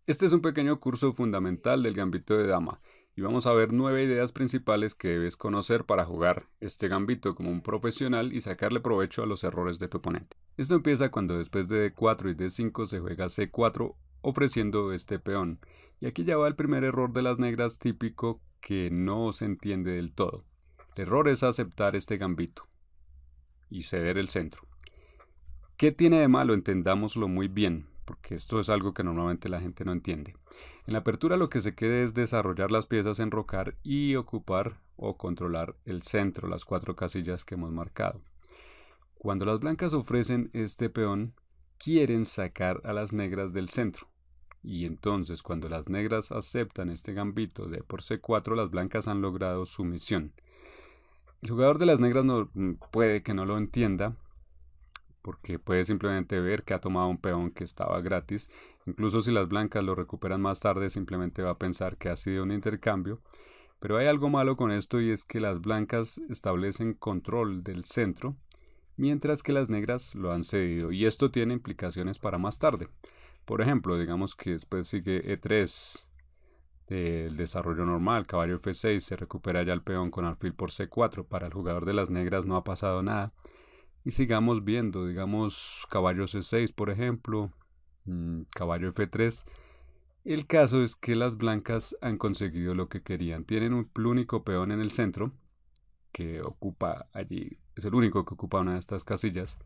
Este es un pequeño curso fundamental del gambito de dama y vamos a ver 9 ideas principales que debes conocer para jugar este gambito como un profesional y sacarle provecho a los errores de tu oponente. Esto empieza cuando después de D4 y D5 se juega C4 ofreciendo este peón. Y aquí ya va el primer error de las negras típico que no se entiende del todo. El error es aceptar este gambito y ceder el centro. ¿Qué tiene de malo? Entendámoslo muy bien, porque esto es algo que normalmente la gente no entiende. En la apertura lo que se quiere es desarrollar las piezas, enrocar y ocupar o controlar el centro, las 4 casillas que hemos marcado. Cuando las blancas ofrecen este peón, quieren sacar a las negras del centro. Y entonces cuando las negras aceptan este gambito de por C4, las blancas han logrado su misión. El jugador de las negras puede que no lo entienda, porque puede simplemente ver que ha tomado un peón que estaba gratis. Incluso si las blancas lo recuperan más tarde, simplemente va a pensar que ha sido un intercambio. Pero hay algo malo con esto y es que las blancas establecen control del centro, mientras que las negras lo han cedido. Y esto tiene implicaciones para más tarde. Por ejemplo, digamos que después sigue E3, el desarrollo normal, caballo F6, se recupera ya el peón con alfil por C4. Para el jugador de las negras no ha pasado nada. Y sigamos viendo, digamos, caballo C6, por ejemplo, caballo F3. El caso es que las blancas han conseguido lo que querían. Tienen un único peón en el centro, que ocupa allí, es el único que ocupa una de estas casillas.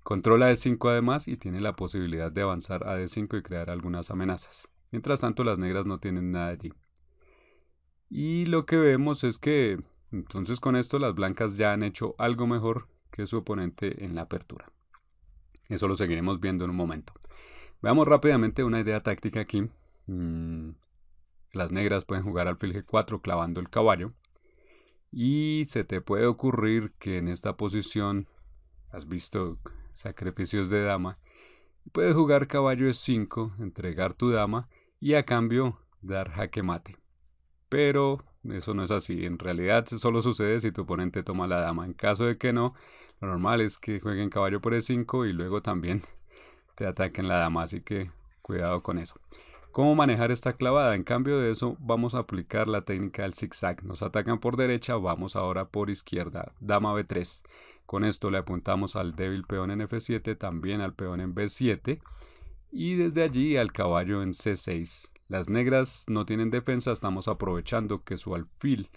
Controla D5 además y tiene la posibilidad de avanzar a D5 y crear algunas amenazas. Mientras tanto, las negras no tienen nada allí. Y lo que vemos es que, entonces con esto, las blancas ya han hecho algo mejor que su oponente en la apertura. Eso lo seguiremos viendo en un momento. Veamos rápidamente una idea táctica aquí. Las negras pueden jugar alfil G4 clavando el caballo. Y se te puede ocurrir que en esta posición, has visto sacrificios de dama, puedes jugar caballo E5, entregar tu dama y a cambio dar jaque mate. Pero eso no es así. En realidad solo sucede si tu oponente toma la dama. En caso de que no, lo normal es que jueguen caballo por E5 y luego también te ataquen la dama. Así que cuidado con eso. ¿Cómo manejar esta clavada? En cambio de eso, vamos a aplicar la técnica del zigzag. Nos atacan por derecha, vamos ahora por izquierda. Dama B3. Con esto le apuntamos al débil peón en F7, también al peón en B7 y desde allí al caballo en C6. Las negras no tienen defensa, estamos aprovechando que su alfil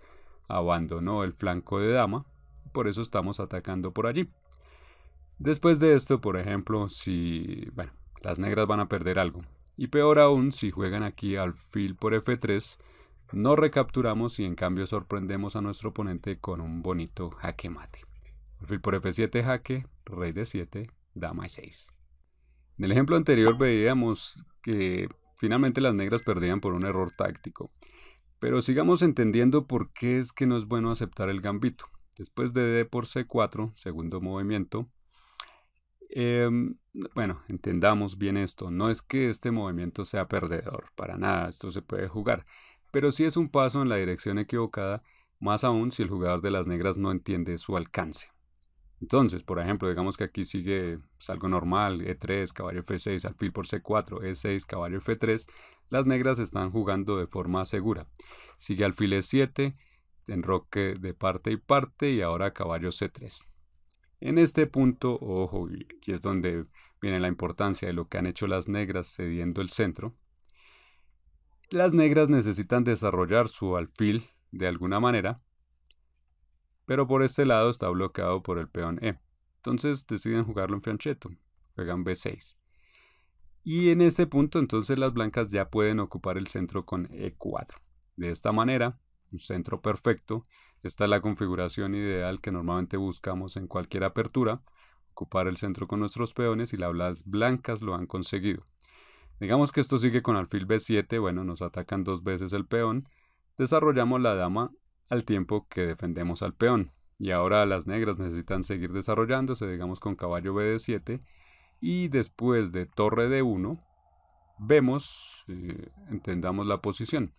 abandonó el flanco de dama, por eso estamos atacando por allí. Después de esto, por ejemplo, las negras van a perder algo. Y peor aún, si juegan aquí alfil por F3, no recapturamos y en cambio sorprendemos a nuestro oponente con un bonito jaque mate. Alfil por F7 jaque, rey D7, dama E6. En el ejemplo anterior veíamos que finalmente las negras perdían por un error táctico. Pero sigamos entendiendo por qué es que no es bueno aceptar el gambito. Después de D por C4, segundo movimiento, entendamos bien esto. No es que este movimiento sea perdedor, para nada, esto se puede jugar. Pero sí es un paso en la dirección equivocada, más aún si el jugador de las negras no entiende su alcance. Entonces, por ejemplo, digamos que aquí sigue algo normal, E3, caballo F6, alfil por C4, E6, caballo F3. Las negras están jugando de forma segura. Sigue alfil E7, enroque de parte y parte y ahora caballo C3. En este punto, ojo, y aquí es donde viene la importancia de lo que han hecho las negras cediendo el centro. Las negras necesitan desarrollar su alfil de alguna manera, pero por este lado está bloqueado por el peón E. Entonces deciden jugarlo en fianchetto, juegan B6. Y en este punto entonces las blancas ya pueden ocupar el centro con E4. De esta manera, un centro perfecto. Esta es la configuración ideal que normalmente buscamos en cualquier apertura, ocupar el centro con nuestros peones y las blancas lo han conseguido. Digamos que esto sigue con alfil B7, bueno, nos atacan 2 veces el peón, desarrollamos la dama al tiempo que defendemos al peón. Y ahora las negras necesitan seguir desarrollándose, digamos con caballo BD7 y después de torre D1 vemos, entendamos la posición.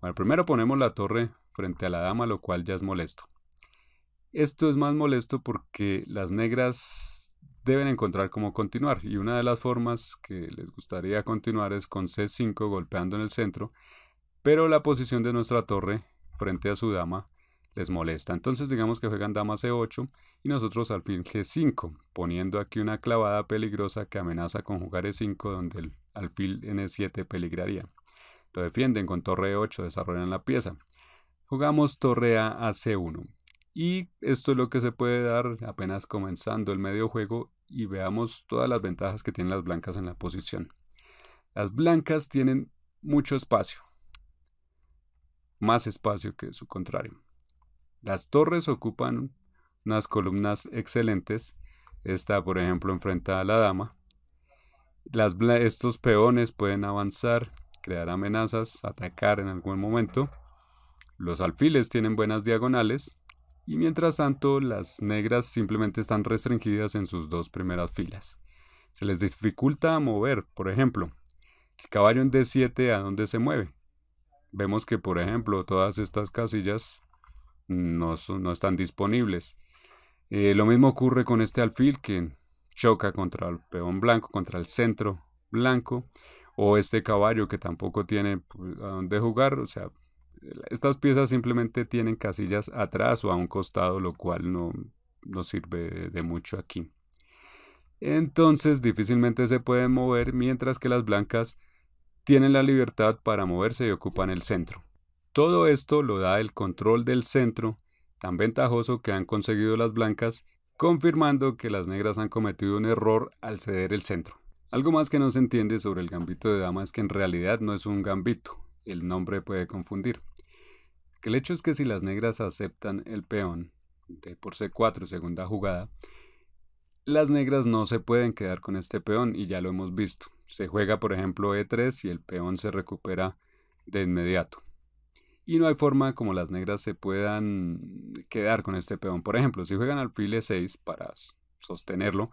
Bueno, primero ponemos la torre frente a la dama, lo cual ya es molesto. Esto es más molesto porque las negras deben encontrar cómo continuar, y una de las formas que les gustaría continuar es con C5 golpeando en el centro, pero la posición de nuestra torre frente a su dama les molesta. Entonces digamos que juegan dama C8 y nosotros alfil G5, poniendo aquí una clavada peligrosa que amenaza con jugar E5, donde el alfil en E7 peligraría. Lo defienden con torre E8, desarrollan la pieza. Jugamos torre A C1. Y esto es lo que se puede dar apenas comenzando el medio juego, y veamos todas las ventajas que tienen las blancas en la posición. Las blancas tienen mucho espacio, más espacio que su contrario. Las torres ocupan unas columnas excelentes. Esta, por ejemplo, enfrenta a la dama. Estos peones pueden avanzar, crear amenazas, atacar en algún momento. Los alfiles tienen buenas diagonales. Y mientras tanto, las negras simplemente están restringidas en sus dos primeras filas. Se les dificulta mover, por ejemplo, el caballo en D7, ¿a dónde se mueve? Vemos que, por ejemplo, todas estas casillas no están disponibles. Lo mismo ocurre con este alfil, que choca contra el peón blanco, contra el centro blanco, o este caballo que tampoco tiene a dónde jugar. O sea, estas piezas simplemente tienen casillas atrás o a un costado, lo cual no sirve de mucho aquí. Entonces difícilmente se pueden mover, mientras que las blancas tienen la libertad para moverse y ocupan el centro. Todo esto lo da el control del centro, tan ventajoso que han conseguido las blancas, confirmando que las negras han cometido un error al ceder el centro. Algo más que no se entiende sobre el gambito de dama es que en realidad no es un gambito. El nombre puede confundir. El hecho es que si las negras aceptan el peón de por C4, segunda jugada, las negras no se pueden quedar con este peón, y ya lo hemos visto. Se juega, por ejemplo, E3 y el peón se recupera de inmediato. Y no hay forma como las negras se puedan quedar con este peón. Por ejemplo, si juegan alfil E6 para sostenerlo,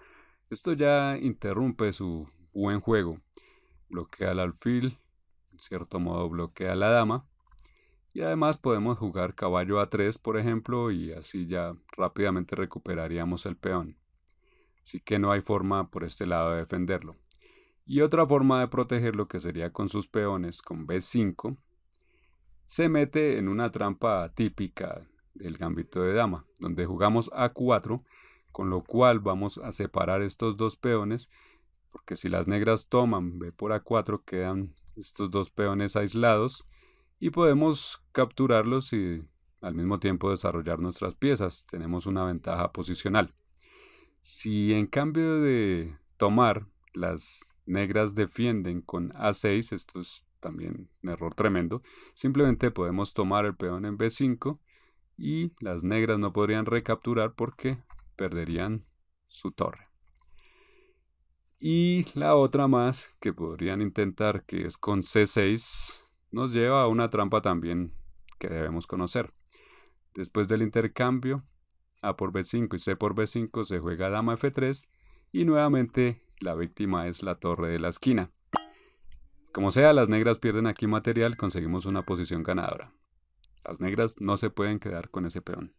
esto ya interrumpe su buen juego. Bloquea el alfil, en cierto modo bloquea a la dama. Y además podemos jugar caballo A3, por ejemplo, y así ya rápidamente recuperaríamos el peón. Así que no hay forma por este lado de defenderlo. Y otra forma de protegerlo, que sería con sus peones, con B5, se mete en una trampa típica del gambito de dama, donde jugamos A4, con lo cual vamos a separar estos dos peones, porque si las negras toman B por A4, quedan estos dos peones aislados, y podemos capturarlos y al mismo tiempo desarrollar nuestras piezas. Tenemos una ventaja posicional. Si en cambio de tomar, las negras defienden con A6, esto es también un error tremendo, simplemente podemos tomar el peón en B5 y las negras no podrían recapturar porque perderían su torre. Y la otra más que podrían intentar, que es con C6, nos lleva a una trampa también que debemos conocer. Después del intercambio A por B5 y C por B5 se juega dama F3 y nuevamente la víctima es la torre de la esquina. Como sea, las negras pierden aquí material, conseguimos una posición ganadora. Las negras no se pueden quedar con ese peón.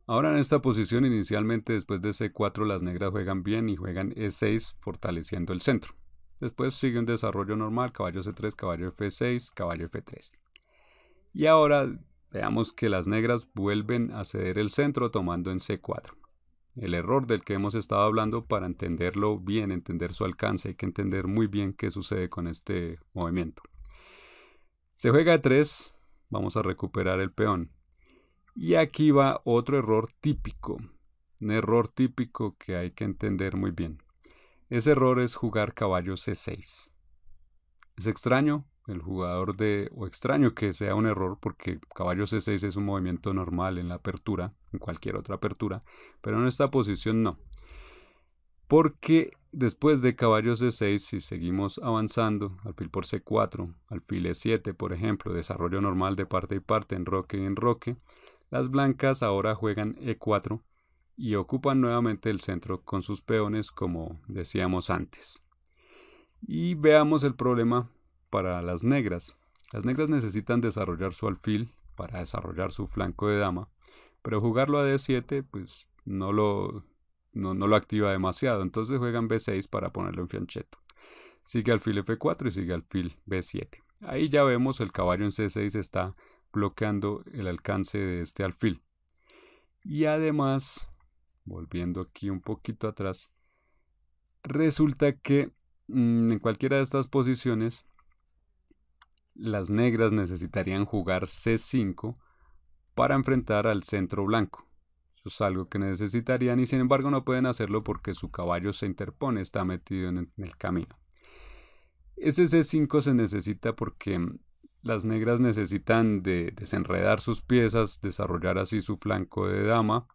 Ahora en esta posición, inicialmente después de C4, las negras juegan bien y juegan E6 fortaleciendo el centro. Después sigue un desarrollo normal, caballo C3, caballo F6, caballo F3. Y ahora veamos que las negras vuelven a ceder el centro tomando en C4. El error del que hemos estado hablando, para entenderlo bien, entender su alcance, hay que entender muy bien qué sucede con este movimiento. Se juega E3, vamos a recuperar el peón. Y aquí va otro error típico, un error típico que hay que entender muy bien. Ese error es jugar caballo C6. Es extraño o extraño que sea un error, porque caballo C6 es un movimiento normal en la apertura, en cualquier otra apertura, pero en esta posición no. Porque después de caballo C6, si seguimos avanzando, alfil por C4, alfil E7, por ejemplo, desarrollo normal de parte y parte, enroque y enroque, las blancas ahora juegan E4 y ocupan nuevamente el centro con sus peones, como decíamos antes. Y veamos el problema para las negras. Las negras necesitan desarrollar su alfil para desarrollar su flanco de dama, pero jugarlo a D7 pues no lo no lo activa demasiado, entonces juegan B6 para ponerlo en fianchetto. Sigue alfil F4 y sigue alfil B7. Ahí ya vemos el caballo en C6 está bloqueando el alcance de este alfil. Y además, volviendo aquí un poquito atrás, resulta que en cualquiera de estas posiciones las negras necesitarían jugar C5 para enfrentar al centro blanco. Eso es algo que necesitarían y sin embargo no pueden hacerlo porque su caballo se interpone, está metido en el camino. Ese C5 se necesita porque las negras necesitan de desenredar sus piezas, desarrollar así su flanco de dama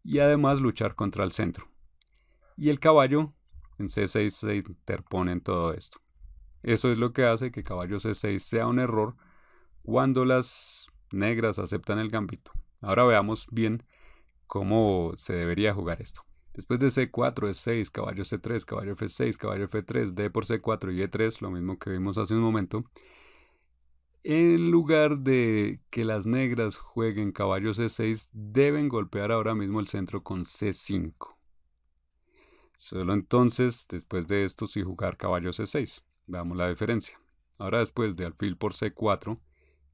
y además luchar contra el centro. Y el caballo en C6 se interpone en todo esto. Eso es lo que hace que caballo C6 sea un error cuando las negras aceptan el gambito. Ahora veamos bien cómo se debería jugar esto. Después de C4, E6, caballo C3, caballo F6, caballo F3, D por C4 y E3, lo mismo que vimos hace un momento. En lugar de que las negras jueguen caballo C6, deben golpear ahora mismo el centro con C5. Solo entonces, después de esto, sí jugar caballo C6. Veamos la diferencia. Ahora después de alfil por C4,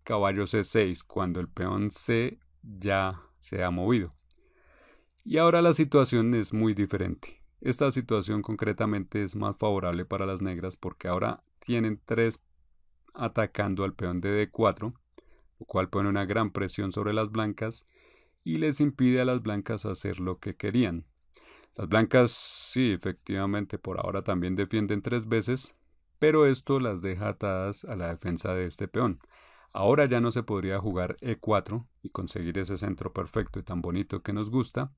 caballo C6, cuando el peón C ya se ha movido. Y ahora la situación es muy diferente. Esta situación concretamente es más favorable para las negras porque ahora tienen 3 atacando al peón de D4, lo cual pone una gran presión sobre las blancas y les impide a las blancas hacer lo que querían. Las blancas sí, efectivamente, por ahora también defienden 3 veces, pero esto las deja atadas a la defensa de este peón. Ahora ya no se podría jugar E4 y conseguir ese centro perfecto y tan bonito que nos gusta.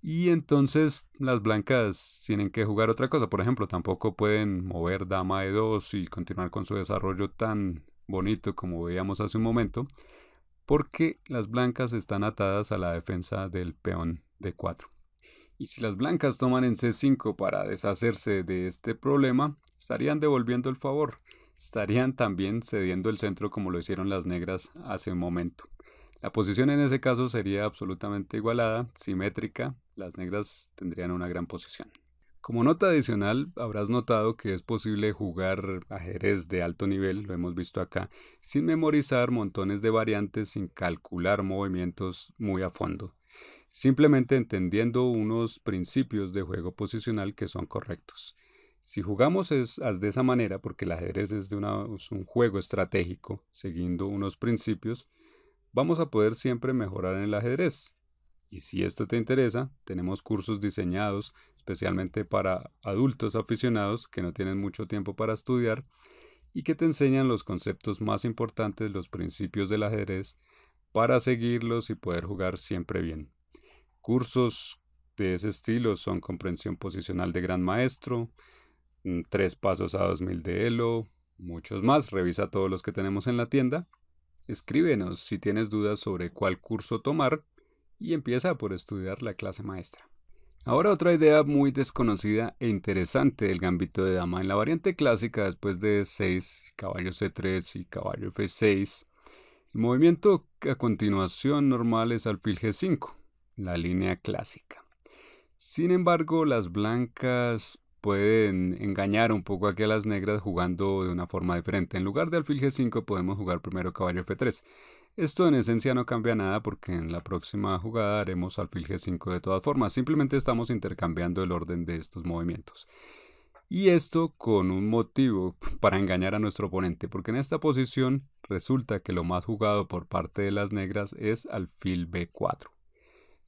Y entonces las blancas tienen que jugar otra cosa. Por ejemplo, tampoco pueden mover dama E2 y continuar con su desarrollo tan bonito como veíamos hace un momento, porque las blancas están atadas a la defensa del peón D4. Y si las blancas toman en C5 para deshacerse de este problema, estarían devolviendo el favor. Estarían también cediendo el centro como lo hicieron las negras hace un momento. La posición en ese caso sería absolutamente igualada, simétrica. Las negras tendrían una gran posición. Como nota adicional, habrás notado que es posible jugar ajedrez de alto nivel, lo hemos visto acá, sin memorizar montones de variantes, sin calcular movimientos muy a fondo. Simplemente entendiendo unos principios de juego posicional que son correctos. Si jugamos de esa manera, porque el ajedrez es un juego estratégico, siguiendo unos principios, vamos a poder siempre mejorar en el ajedrez. Y si esto te interesa, tenemos cursos diseñados especialmente para adultos aficionados que no tienen mucho tiempo para estudiar y que te enseñan los conceptos más importantes, los principios del ajedrez, para seguirlos y poder jugar siempre bien. Cursos de ese estilo son comprensión posicional de gran maestro, 3 pasos a 2000 de Elo, muchos más. Revisa todos los que tenemos en la tienda. Escríbenos si tienes dudas sobre cuál curso tomar y empieza por estudiar la clase maestra. Ahora otra idea muy desconocida e interesante del gambito de dama. En la variante clásica, después de E6, caballo C3 y caballo F6, el movimiento a continuación normal es alfil G5, la línea clásica. Sin embargo, las blancas pueden engañar un poco aquí a las negras jugando de una forma diferente. En lugar de alfil G5 podemos jugar primero caballo F3. Esto en esencia no cambia nada porque en la próxima jugada haremos alfil G5 de todas formas. Simplemente estamos intercambiando el orden de estos movimientos. Y esto con un motivo para engañar a nuestro oponente, porque en esta posición resulta que lo más jugado por parte de las negras es alfil B4.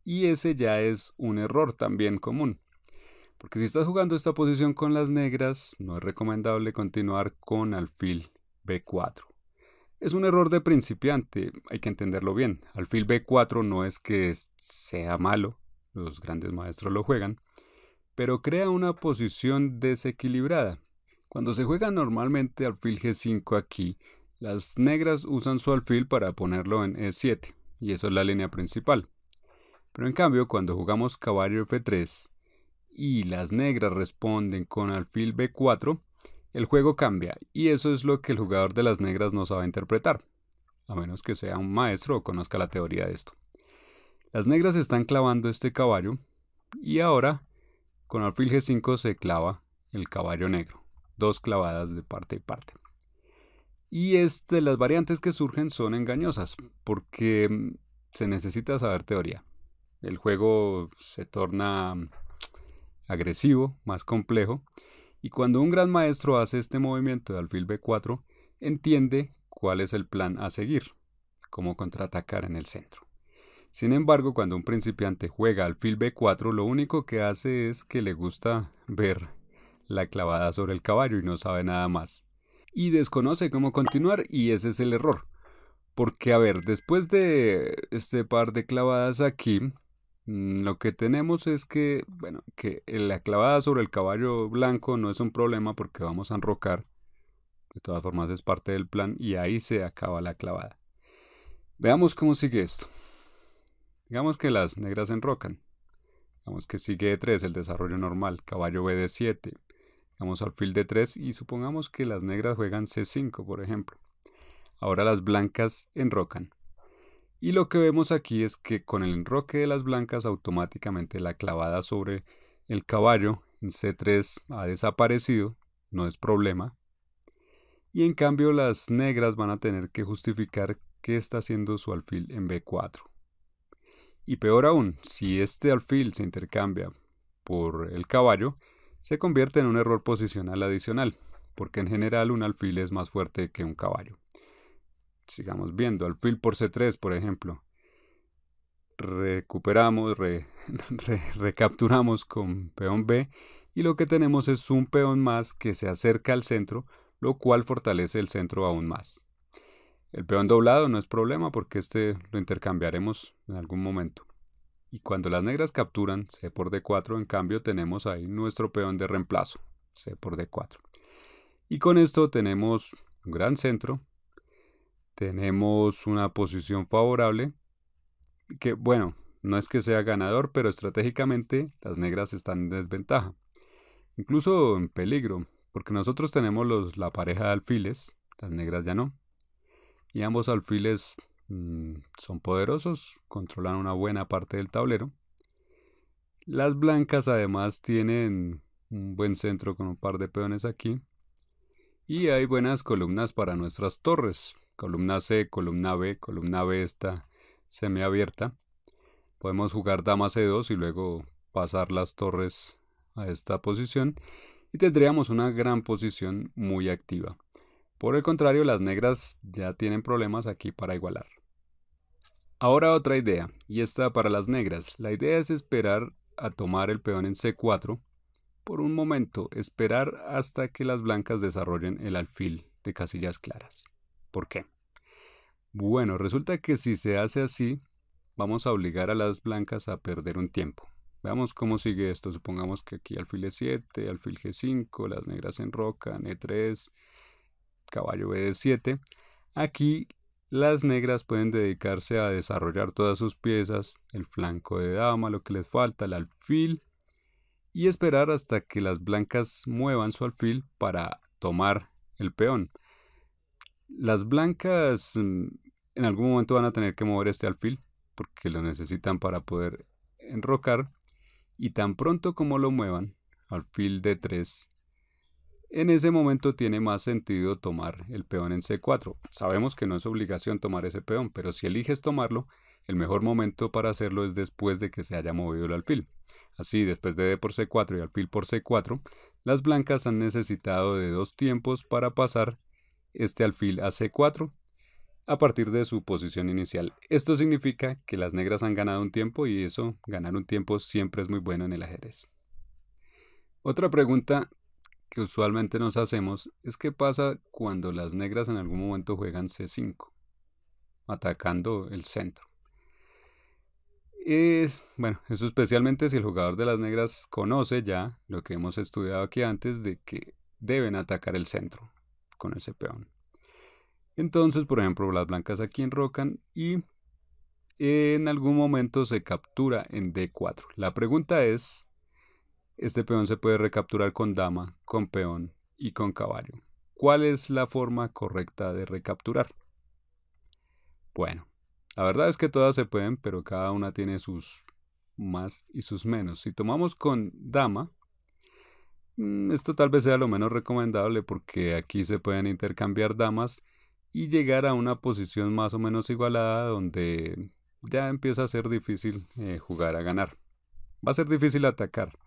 Y ese ya es un error también común. Porque si estás jugando esta posición con las negras, no es recomendable continuar con alfil B4. Es un error de principiante, hay que entenderlo bien. Alfil B4 no es que sea malo, los grandes maestros lo juegan, pero crea una posición desequilibrada. Cuando se juega normalmente alfil G5 aquí, las negras usan su alfil para ponerlo en E7, y eso es la línea principal. Pero en cambio, cuando jugamos caballo F3 y las negras responden con alfil B4, el juego cambia y eso es lo que el jugador de las negras no sabe interpretar, a menos que sea un maestro o conozca la teoría de esto. Las negras están clavando este caballo Y ahora con alfil G5 se clava el caballo negro. 2 clavadas de parte y parte. Y las variantes que surgen son engañosas porque se necesita saber teoría. El juego se torna agresivo, más complejo, y cuando un gran maestro hace este movimiento de alfil B4, entiende cuál es el plan a seguir, cómo contraatacar en el centro. Sin embargo, cuando un principiante juega alfil B4, lo único que hace es que le gusta ver la clavada sobre el caballo y no sabe nada más. Y desconoce cómo continuar, y ese es el error. Porque, a ver, después de este par de clavadas aquí, lo que tenemos es que, bueno, que la clavada sobre el caballo blanco no es un problema porque vamos a enrocar. De todas formas es parte del plan y ahí se acaba la clavada. Veamos cómo sigue esto. Digamos que las negras enrocan. Digamos que sigue E3, el desarrollo normal, caballo BD7. Vamos alfil D3 y supongamos que las negras juegan C5, por ejemplo. Ahora las blancas enrocan. Y lo que vemos aquí es que con el enroque de las blancas automáticamente la clavada sobre el caballo en C3 ha desaparecido, no es problema. Y en cambio las negras van a tener que justificar qué está haciendo su alfil en B4. Y peor aún, si este alfil se intercambia por el caballo, se convierte en un error posicional adicional, porque en general un alfil es más fuerte que un caballo. Sigamos viendo, alfil por C3, por ejemplo. Recuperamos, recapturamos con peón B y lo que tenemos es un peón más que se acerca al centro, lo cual fortalece el centro aún más. El peón doblado no es problema porque este lo intercambiaremos en algún momento. Y cuando las negras capturan C por D4, en cambio tenemos ahí nuestro peón de reemplazo, C por D4. Y con esto tenemos un gran centro, tenemos una posición favorable, que bueno, no es que sea ganador, pero estratégicamente las negras están en desventaja. Incluso en peligro, porque nosotros tenemos la pareja de alfiles, las negras ya no. Y ambos alfiles son poderosos, controlan una buena parte del tablero. Las blancas además tienen un buen centro con un par de peones aquí. Y hay buenas columnas para nuestras torres. Columna C, columna B está semiabierta. Podemos jugar dama C2 y luego pasar las torres a esta posición. Y tendríamos una gran posición muy activa. Por el contrario, las negras ya tienen problemas aquí para igualar. Ahora otra idea, y esta para las negras. La idea es esperar a tomar el peón en C4 por un momento, esperar hasta que las blancas desarrollen el alfil de casillas claras. ¿Por qué? Bueno, resulta que si se hace así, vamos a obligar a las blancas a perder un tiempo. Veamos cómo sigue esto. Supongamos que aquí alfil E7, alfil G5, las negras enrocan, E3, caballo BD7. Aquí las negras pueden dedicarse a desarrollar todas sus piezas, el flanco de dama, lo que les falta, el alfil, y esperar hasta que las blancas muevan su alfil para tomar el peón. Las blancas en algún momento van a tener que mover este alfil porque lo necesitan para poder enrocar, y tan pronto como lo muevan, alfil D3, en ese momento tiene más sentido tomar el peón en C4. Sabemos que no es obligación tomar ese peón, pero si eliges tomarlo, el mejor momento para hacerlo es después de que se haya movido el alfil. Así, después de D por C4 y alfil por C4, las blancas han necesitado de 2 tiempos para pasar este alfil a C4 a partir de su posición inicial. Esto significa que las negras han ganado un tiempo y eso, ganar un tiempo siempre es muy bueno en el ajedrez. Otra pregunta que usualmente nos hacemos es qué pasa cuando las negras en algún momento juegan C5, atacando el centro. Bueno, eso especialmente si el jugador de las negras conoce ya lo que hemos estudiado aquí antes de que deben atacar el centro con ese peón. Entonces, por ejemplo, las blancas aquí enrocan y en algún momento se captura en D4. La pregunta es, este peón se puede recapturar con dama, con peón y con caballo. ¿Cuál es la forma correcta de recapturar? Bueno, la verdad es que todas se pueden, pero cada una tiene sus más y sus menos. Si tomamos con dama, esto tal vez sea lo menos recomendable porque aquí se pueden intercambiar damas y llegar a una posición más o menos igualada donde ya empieza a ser difícil jugar a ganar. Va a ser difícil atacar,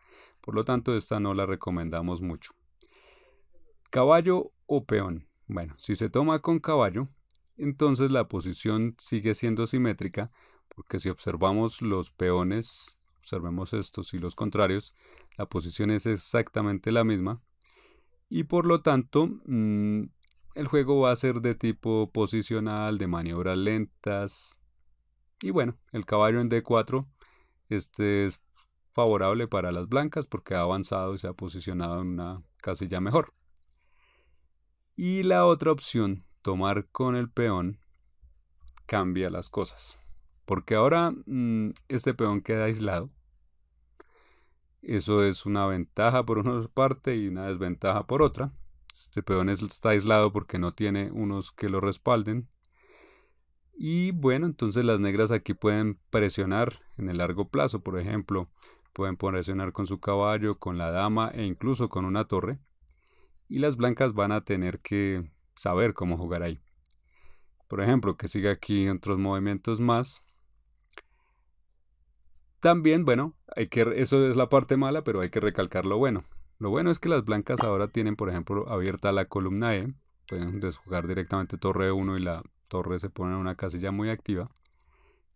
por lo tanto esta no la recomendamos mucho. Caballo o peón. Bueno, si se toma con caballo, entonces la posición sigue siendo simétrica, porque si observamos los peones, observemos estos y los contrarios, la posición es exactamente la misma y por lo tanto el juego va a ser de tipo posicional, de maniobras lentas y bueno, el caballo en D4, este es favorable para las blancas porque ha avanzado y se ha posicionado en una casilla mejor. Y la otra opción, tomar con el peón, cambia las cosas. Porque ahora este peón queda aislado. Eso es una ventaja por una parte y una desventaja por otra. Este peón está aislado porque no tiene unos que lo respalden. Y bueno, entonces las negras aquí pueden presionar en el largo plazo, por ejemplo. Pueden presionar con su caballo, con la dama e incluso con una torre. Y las blancas van a tener que saber cómo jugar ahí. Por ejemplo, que siga aquí otros movimientos más. También, bueno, eso es la parte mala, pero hay que recalcar lo bueno. Lo bueno es que las blancas ahora tienen, por ejemplo, abierta la columna E. Pueden jugar directamente torre 1 y la torre se pone en una casilla muy activa.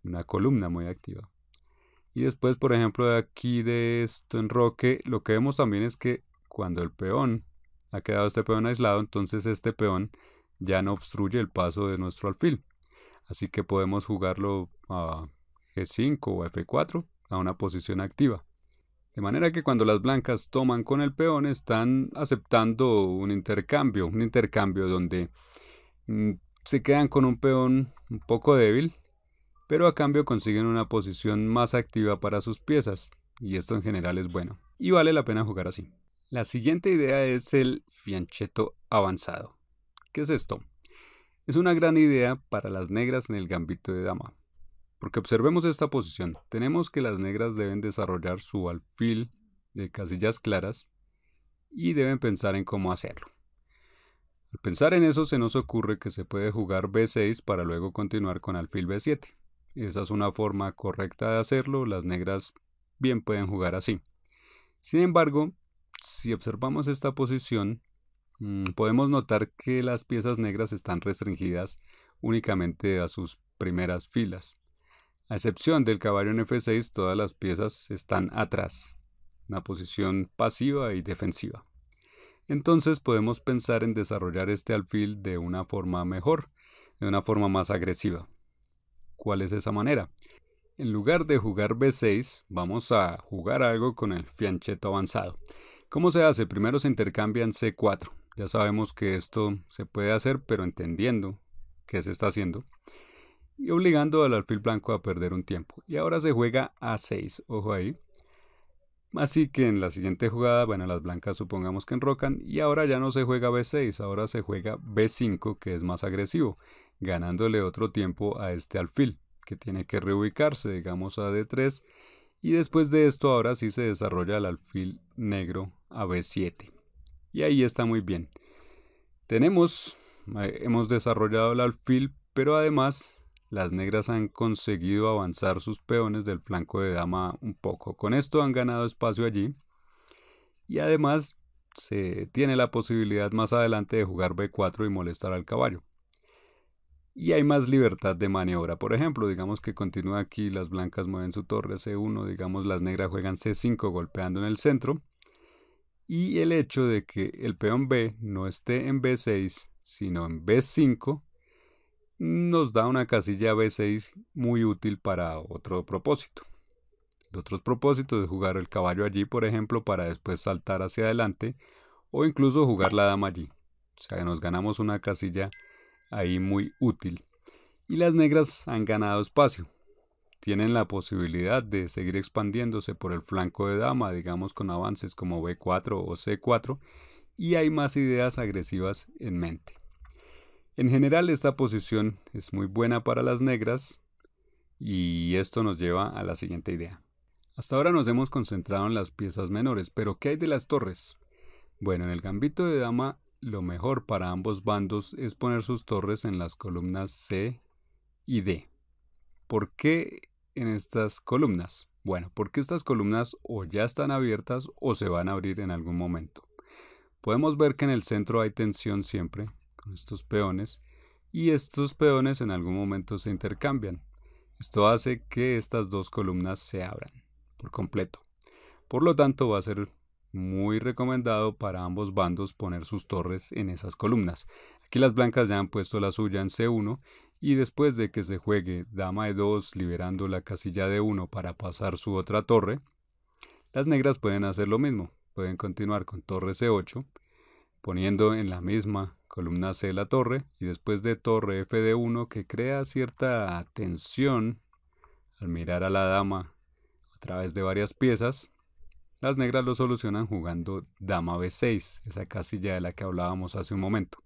Una columna muy activa. Y después, por ejemplo, de aquí de esto enroque, lo que vemos también es que cuando el peón ha quedado este peón aislado, entonces este peón ya no obstruye el paso de nuestro alfil. Así que podemos jugarlo a G5 o F4 a una posición activa. De manera que cuando las blancas toman con el peón están aceptando un intercambio donde se quedan con un peón un poco débil, pero a cambio consiguen una posición más activa para sus piezas, y esto en general es bueno, y vale la pena jugar así. La siguiente idea es el fianchetto avanzado. ¿Qué es esto? Es una gran idea para las negras en el gambito de dama. Porque observemos esta posición. Tenemos que las negras deben desarrollar su alfil de casillas claras y deben pensar en cómo hacerlo. Al pensar en eso se nos ocurre que se puede jugar B6 para luego continuar con alfil B7. Esa es una forma correcta de hacerlo. Las negras bien pueden jugar así. Sin embargo, si observamos esta posición, podemos notar que las piezas negras están restringidas únicamente a sus primeras filas. A excepción del caballo en F6, todas las piezas están atrás, una posición pasiva y defensiva. Entonces podemos pensar en desarrollar este alfil de una forma mejor, de una forma más agresiva. ¿Cuál es esa manera? En lugar de jugar B6, vamos a jugar algo con el fianchetto avanzado. ¿Cómo se hace? Primero se intercambian C4. Ya sabemos que esto se puede hacer, pero entendiendo qué se está haciendo y obligando al alfil blanco a perder un tiempo. Y ahora se juega A6, ojo ahí. Así que en la siguiente jugada, bueno, las blancas supongamos que enrocan y ahora ya no se juega B6, ahora se juega B5, que es más agresivo, ganándole otro tiempo a este alfil, que tiene que reubicarse, digamos a D3, y después de esto ahora sí se desarrolla el alfil negro a B7. Y ahí está muy bien. Hemos desarrollado el alfil, pero además las negras han conseguido avanzar sus peones del flanco de dama un poco. Con esto han ganado espacio allí. Y además se tiene la posibilidad más adelante de jugar B4 y molestar al caballo. Y hay más libertad de maniobra. Por ejemplo, digamos que continúa aquí, las blancas mueven su torre C1, digamos las negras juegan C5 golpeando en el centro. Y el hecho de que el peón B no esté en B6, sino en B5, nos da una casilla B6 muy útil para otro propósito. De otros propósitos de jugar el caballo allí, por ejemplo, para después saltar hacia adelante o incluso jugar la dama allí. O sea, nos ganamos una casilla ahí muy útil. Y las negras han ganado espacio. Tienen la posibilidad de seguir expandiéndose por el flanco de dama, digamos con avances como B4 o C4, y hay más ideas agresivas en mente. En general esta posición es muy buena para las negras y esto nos lleva a la siguiente idea. Hasta ahora nos hemos concentrado en las piezas menores, pero ¿qué hay de las torres? Bueno, en el gambito de dama, lo mejor para ambos bandos es poner sus torres en las columnas C y D. ¿Por qué en estas columnas? Bueno, porque estas columnas o ya están abiertas o se van a abrir en algún momento. Podemos ver que en el centro hay tensión siempre con estos peones y estos peones en algún momento se intercambian. Esto hace que estas dos columnas se abran por completo. Por lo tanto, va a ser muy recomendado para ambos bandos poner sus torres en esas columnas. Aquí las blancas ya han puesto la suya en C1 y después de que se juegue dama E2 liberando la casilla D1 para pasar su otra torre, las negras pueden hacer lo mismo. Pueden continuar con torre C8 poniendo en la misma columna C la torre y después de torre F de 1 que crea cierta tensión al mirar a la dama a través de varias piezas, las negras lo solucionan jugando dama B6, esa casilla de la que hablábamos hace un momento.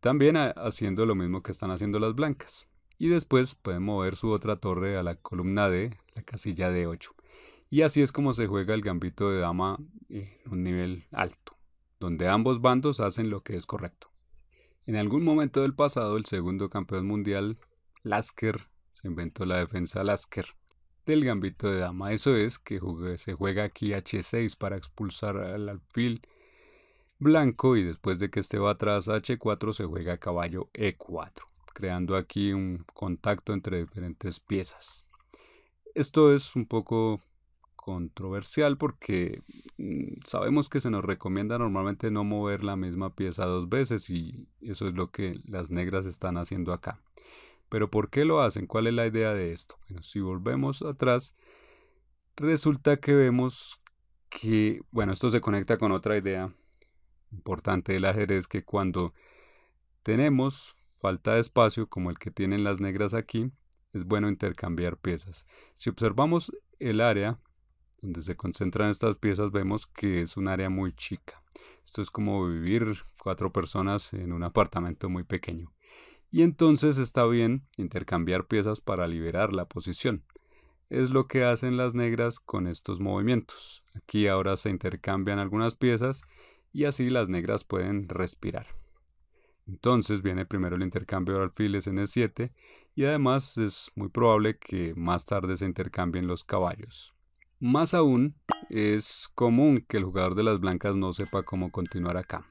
También haciendo lo mismo que están haciendo las blancas. Y después pueden mover su otra torre a la columna D, la casilla D8. Y así es como se juega el gambito de dama en un nivel alto, donde ambos bandos hacen lo que es correcto. En algún momento del pasado, el segundo campeón mundial, Lasker, se inventó la defensa Lasker del gambito de dama. Eso es que se juega aquí H6 para expulsar al alfil blanco y después de que este va atrás H4 se juega caballo E4, creando aquí un contacto entre diferentes piezas. Esto es un poco controversial porque sabemos que se nos recomienda normalmente no mover la misma pieza dos veces y eso es lo que las negras están haciendo acá. Pero ¿por qué lo hacen? ¿Cuál es la idea de esto? Bueno, si volvemos atrás, resulta que vemos que, bueno, esto se conecta con otra idea importante del ajedrez, que cuando tenemos falta de espacio como el que tienen las negras aquí, es bueno intercambiar piezas. Si observamos el área donde se concentran estas piezas, vemos que es un área muy chica. Esto es como vivir 4 personas en un apartamento muy pequeño. Y entonces está bien intercambiar piezas para liberar la posición. Es lo que hacen las negras con estos movimientos. Aquí ahora se intercambian algunas piezas y así las negras pueden respirar. Entonces viene primero el intercambio de alfiles en E7 y además es muy probable que más tarde se intercambien los caballos. Más aún, es común que el jugador de las blancas no sepa cómo continuar acá.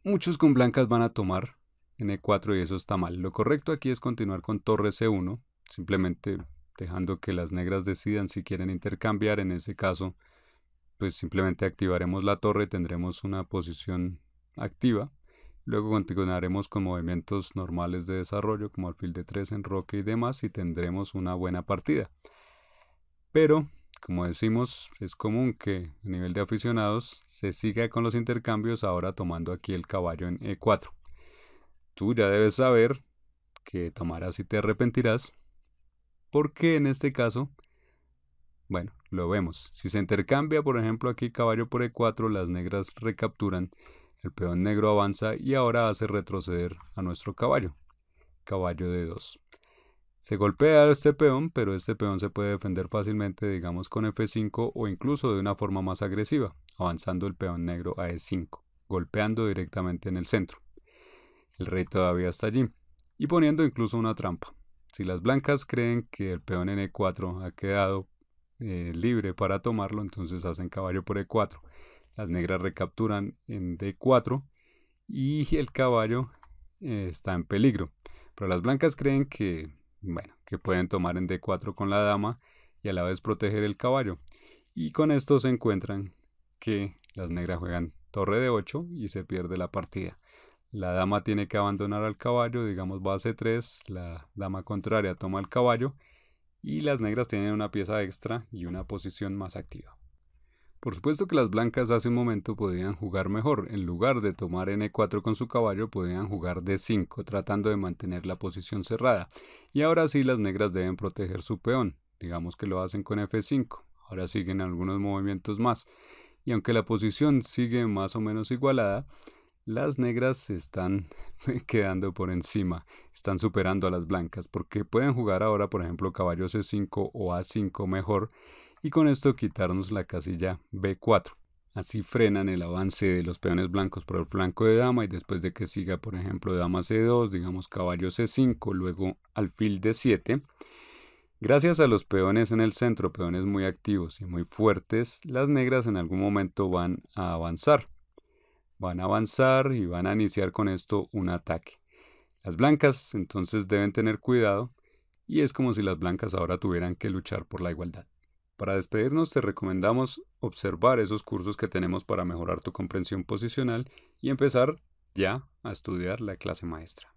Muchos con blancas van a tomar en E4 y eso está mal. Lo correcto aquí es continuar con torre C1, simplemente dejando que las negras decidan si quieren intercambiar. En ese caso, pues simplemente activaremos la torre y tendremos una posición activa. Luego continuaremos con movimientos normales de desarrollo como alfil de 3, enroque y demás y tendremos una buena partida. Pero, como decimos, es común que a nivel de aficionados se siga con los intercambios ahora tomando aquí el caballo en E4. Tú ya debes saber que tomarás y te arrepentirás, porque en este caso, bueno, lo vemos. Si se intercambia, por ejemplo, aquí caballo por E4, las negras recapturan, el peón negro avanza y ahora hace retroceder a nuestro caballo. Caballo D2. Se golpea a este peón, pero este peón se puede defender fácilmente, digamos con F5 o incluso de una forma más agresiva, avanzando el peón negro a E5, golpeando directamente en el centro. El rey todavía está allí y poniendo incluso una trampa. Si las blancas creen que el peón en E4 ha quedado libre para tomarlo, entonces hacen caballo por E4. Las negras recapturan en D4 y el caballo está en peligro. Pero las blancas creen que, bueno, que pueden tomar en D4 con la dama y a la vez proteger el caballo. Y con esto se encuentran que las negras juegan torre D8 y se pierde la partida. La dama tiene que abandonar al caballo, digamos va a C3, la dama contraria toma el caballo y las negras tienen una pieza extra y una posición más activa. Por supuesto que las blancas hace un momento podían jugar mejor. En lugar de tomar N4 con su caballo, podían jugar D5, tratando de mantener la posición cerrada. Y ahora sí las negras deben proteger su peón. Digamos que lo hacen con F5. Ahora siguen algunos movimientos más. Y aunque la posición sigue más o menos igualada, las negras se están quedando por encima, están superando a las blancas, porque pueden jugar ahora, por ejemplo, caballo C5 o A5 mejor, y con esto quitarnos la casilla B4. Así frenan el avance de los peones blancos por el flanco de dama, y después de que siga, por ejemplo, dama C2, digamos caballo C5, luego alfil D7. Gracias a los peones en el centro, peones muy activos y muy fuertes, las negras en algún momento van a avanzar. Van a avanzar y van a iniciar con esto un ataque. Las blancas entonces deben tener cuidado, y es como si las blancas ahora tuvieran que luchar por la igualdad. Para despedirnos te recomendamos observar esos cursos que tenemos para mejorar tu comprensión posicional y empezar ya a estudiar la clase maestra.